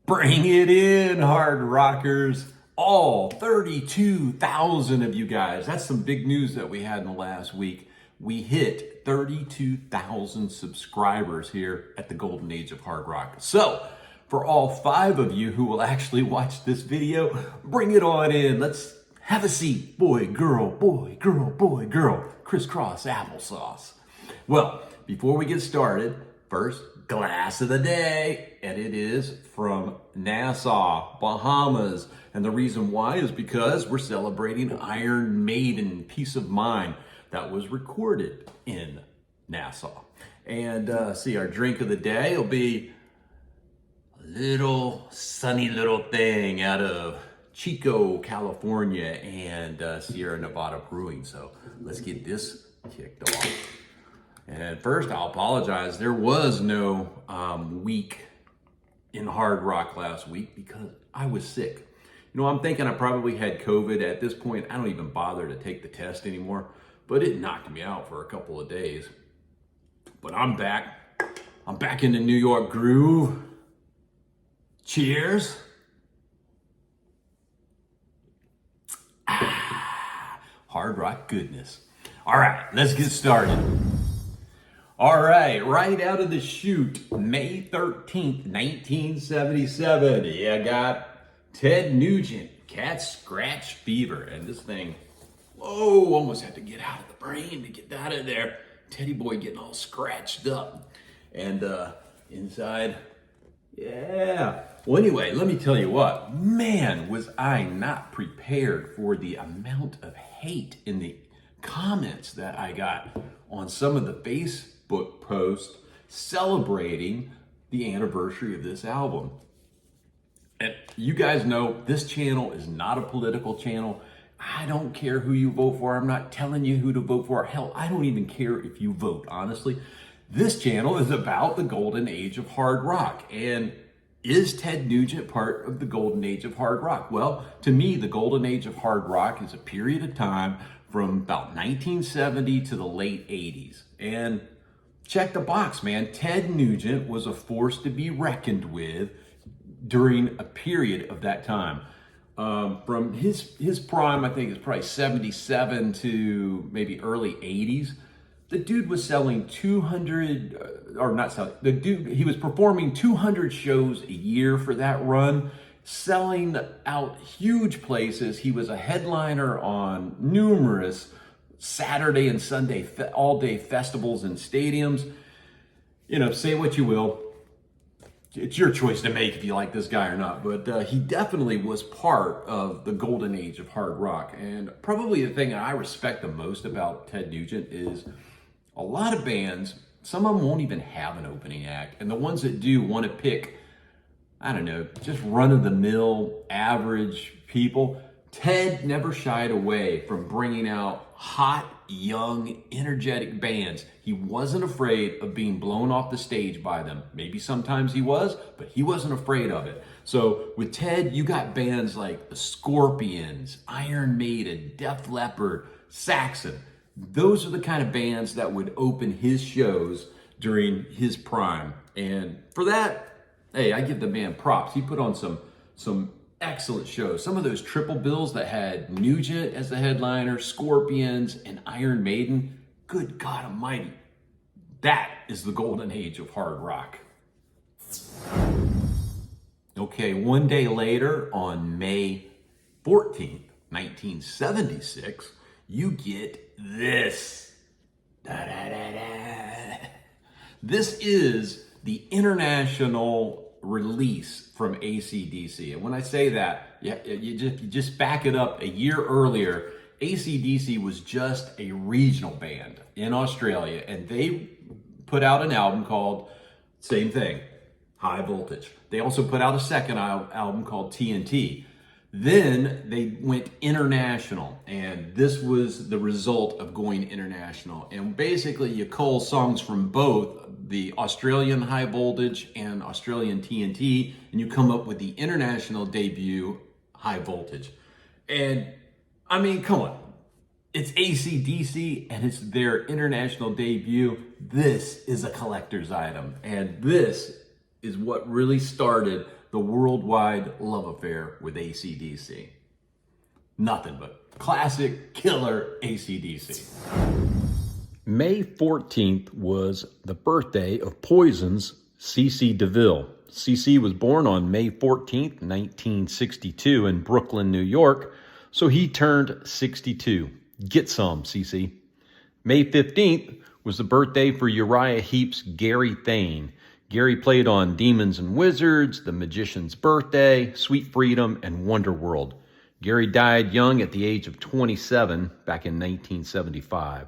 Bring it in, hard rockers. All 32,000 of you guys. That's some big news that we had in the last week. We hit 32,000 subscribers here at the Golden Age of Hard Rock. So, for all 5 of you who will actually watch this video, bring it on in. Let's have a seat. Boy, girl, boy, girl, boy, girl. Crisscross applesauce. Well, before we get started, first glass of the day, and it is from Nassau, Bahamas. And the reason why is because we're celebrating Iron Maiden, Peace of Mind, that was recorded in Nassau. And see, our drink of the day will be a little Sunny Little Thing out of Chico, California, and Sierra Nevada Brewing. So let's get this kicked off. And first, I'll apologize. There was no week in Hard Rock last week because I was sick. You know, I'm thinking I probably had COVID. At this point, I don't even bother to take the test anymore, but it knocked me out for a couple of days. But I'm back. I'm back in the New York groove. Cheers. Hard rock goodness. All right, let's get started. All right, right out of the chute, May 13th, 1977. Yeah, I got Ted Nugent, Cat Scratch Fever. And this thing, whoa, almost had to get out of the brain to get out of there. Teddy boy getting all scratched up. And inside, yeah. Well, anyway, let me tell you what. Man, was I not prepared for the amount of hate in the comments that I got on some of the Facebook posts celebrating the anniversary of this album. And you guys know this channel is not a political channel. I don't care who you vote for. I'm not telling you who to vote for. Hell, I don't even care if you vote, honestly. This channel is about the golden age of hard rock. And is Ted Nugent part of the golden age of hard rock? Well, to me, the golden age of hard rock is a period of time from about 1970 to the late 80s. And check the box, man. Ted Nugent was a force to be reckoned with during a period of that time. From his prime, I think it's probably 77 to maybe early 80s. The dude was selling 200, or not selling, he was performing 200 shows a year for that run, selling out huge places. He was a headliner on numerous Saturday and Sunday all-day festivals and stadiums. You know, say what you will. It's your choice to make if you like this guy or not, but he definitely was part of the golden age of hard rock. And probably the thing that I respect the most about Ted Nugent is a lot of bands, some of them won't even have an opening act. And the ones that do want to pick, I don't know, just run-of-the-mill, average people. Ted never shied away from bringing out hot, young, energetic bands. He wasn't afraid of being blown off the stage by them. Maybe sometimes he was, but he wasn't afraid of it. So with Ted, you got bands like the Scorpions, Iron Maiden, Def Leppard, Saxon. Those are the kind of bands that would open his shows during his prime. And for that, hey, I give the man props. He put on some excellent shows. Some of those triple bills that had Nugent as the headliner, Scorpions, and Iron Maiden. Good God Almighty. That is the golden age of hard rock. Okay, one day later, on May 14th, 1976, you get this. Da-da-da-da. This is the international release from ACCDC. And when I say that, you just back it up a year earlier. ACCDC was just a regional band in Australia, and they put out an album called, same thing, High Voltage. They also put out a second album called TNT. Then they went international, and this was the result of going international. And basically, you cull songs from both the Australian High Voltage and Australian TNT, and you come up with the international debut, High Voltage. And I mean, come on. It's ACCDC, and it's their international debut. This is a collector's item, and this is what really started the worldwide love affair with ACDC. Nothing but classic killer ACDC. May 14th was the birthday of Poison's CC DeVILLE. CC was born on May 14th, 1962 in Brooklyn, New York, so he turned 62. Get some, CC. May 15th was the birthday for URIAH HEEP's Gary THAIN. Gary played on Demons and Wizards, The Magician's Birthday, Sweet Freedom, and Wonderworld. Gary died young at the age of 27 back in 1975.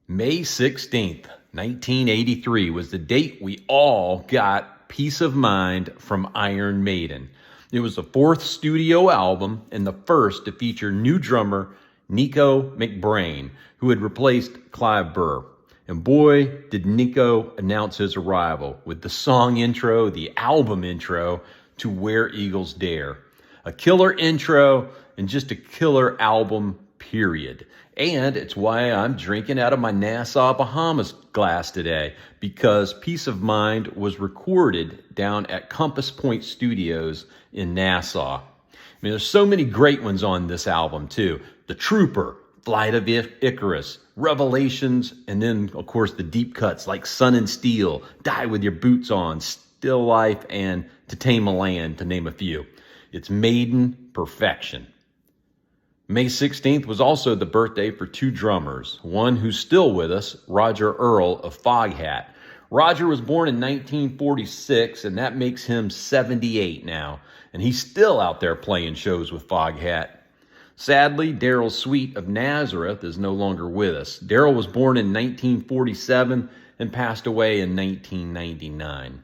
May 16th, 1983 was the date we all got Peace of Mind from Iron Maiden. It was the fourth studio album and the first to feature new drummer Nico McBrain, who had replaced Clive Burr. And boy, did Nico announce his arrival with the song intro, the album intro to Where Eagles Dare. A killer intro and just a killer album, period. And it's why I'm drinking out of my Nassau, Bahamas glass today, because Peace of Mind was recorded down at Compass Point Studios in Nassau. I mean, there's so many great ones on this album too. The Trooper, Flight of Icarus, Revelations, and then, of course, the deep cuts like Sun and Steel, Die With Your Boots On, Still Life, and To Tame a Land, to name a few. It's Maiden perfection. May 16th was also the birthday for two drummers, one who's still with us, Roger Earl of FOGHAT. Roger was born in 1946, and that makes him 78 now, and he's still out there playing shows with FOGHAT. Sadly, Darrell Sweet of Nazareth is no longer with us. Darrell was born in 1947 and passed away in 1999.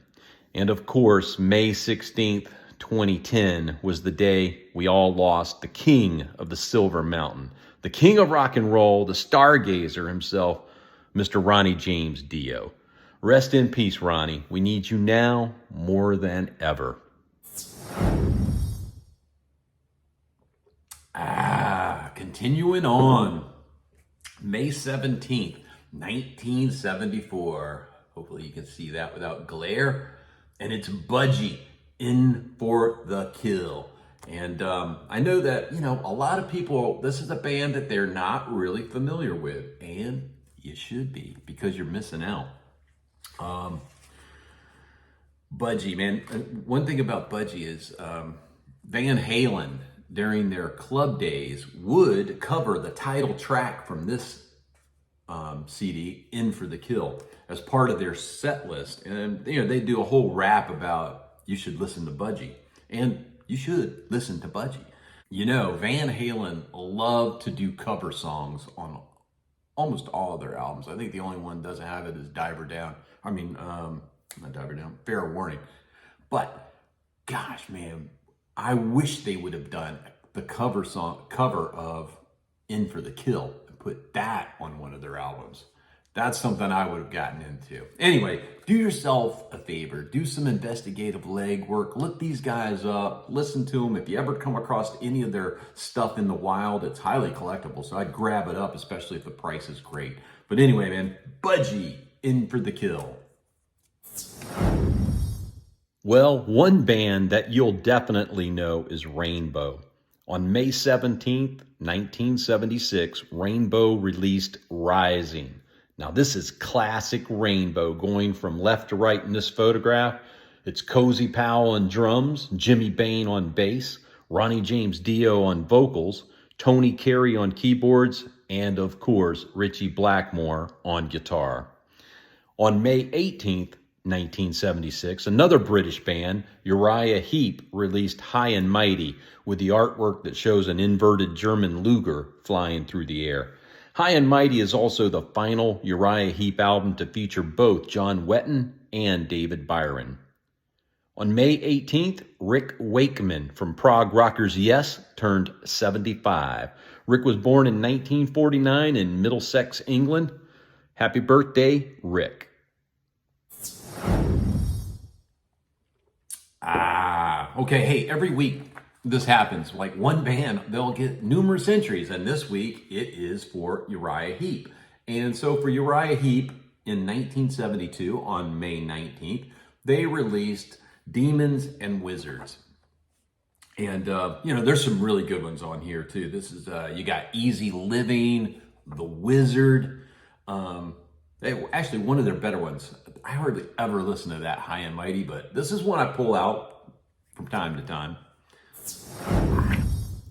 And of course, May 16th, 2010 was the day we all lost the king of the Silver Mountain, the king of rock and roll, the stargazer himself, Mr. Ronnie James Dio. Rest in peace, Ronnie. We need you now more than ever. Continuing on. May 17th, 1974. Hopefully you can see that without glare. And it's BUDGIE, In for the Kill. And I know that, a lot of people, this is a band that they're not really familiar with. And you should be, because you're missing out. BUDGIE, man. One thing about BUDGIE is Van Halen, during their club days, would cover the title track from this CD, In for the Kill, as part of their set list. And, they do a whole rap about you should listen to BUDGIE. And you should listen to BUDGIE. Van Halen loved to do cover songs on almost all of their albums. I think the only one that doesn't have it is Diver Down. Not Diver Down, Fair Warning. But, gosh, man, I wish they would have done the cover of In for the Kill and put that on one of their albums. That's something I would have gotten into. Anyway, do yourself a favor. Do some investigative legwork. Look these guys up. Listen to them. If you ever come across any of their stuff in the wild, it's highly collectible. So I'd grab it up, especially if the price is great. But anyway, man, BUDGIE, In for the Kill. Well, one band that you'll definitely know is Rainbow. On May 17th, 1976, Rainbow released Rising. Now, this is classic Rainbow, going from left to right in this photograph. It's Cozy Powell on drums, Jimmy Bain on bass, Ronnie James Dio on vocals, Tony Carey on keyboards, and of course, Richie Blackmore on guitar. On May 18th, 1976, another British band, URIAH HEEP, released High and Mighty with the artwork that shows an inverted German Luger flying through the air. High and Mighty is also the final URIAH HEEP album to feature both John Wetton and David Byron. On May 18th, Rick Wakeman from prog rockers Yes turned 75. Rick was born in 1949 in Middlesex, England. Happy birthday, Rick. Okay, hey, every week this happens. Like one band, they'll get numerous entries, and this week it is for URIAH HEEP. And so for URIAH HEEP in 1972, on May 19th, they released Demons and Wizards. And, there's some really good ones on here too. This is, you got Easy Living, The Wizard. Actually, one of their better ones. I hardly ever listen to that High and Mighty, but this is one I pull out from time to time.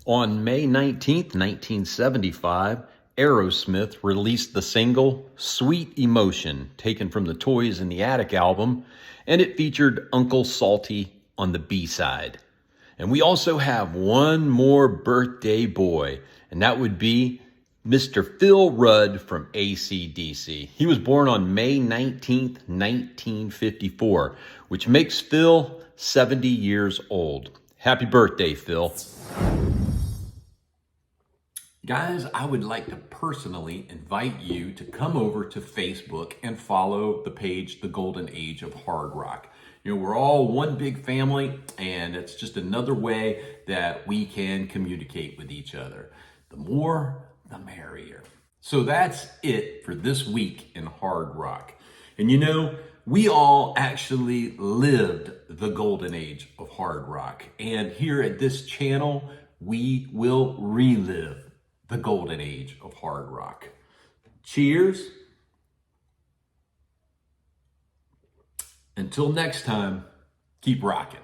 On May 19th, 1975, AEROSMITH released the single Sweet Emotion, taken from the Toys in the Attic album, and it featured Uncle Salty on the B-side. And we also have one more birthday boy, and that would be Mr. Phil Rudd from ACDC. He was born on May 19th, 1954, which makes Phil 70 years old. Happy birthday, Phil. Guys, I would like to personally invite you to come over to Facebook and follow the page, The Golden Age of Hard Rock. We're all one big family, and it's just another way that we can communicate with each other. The more, the merrier. So that's it for this week in hard rock. And we all actually lived the golden age of hard rock. And here at this channel, we will relive the golden age of hard rock. Cheers. Until next time, keep rocking.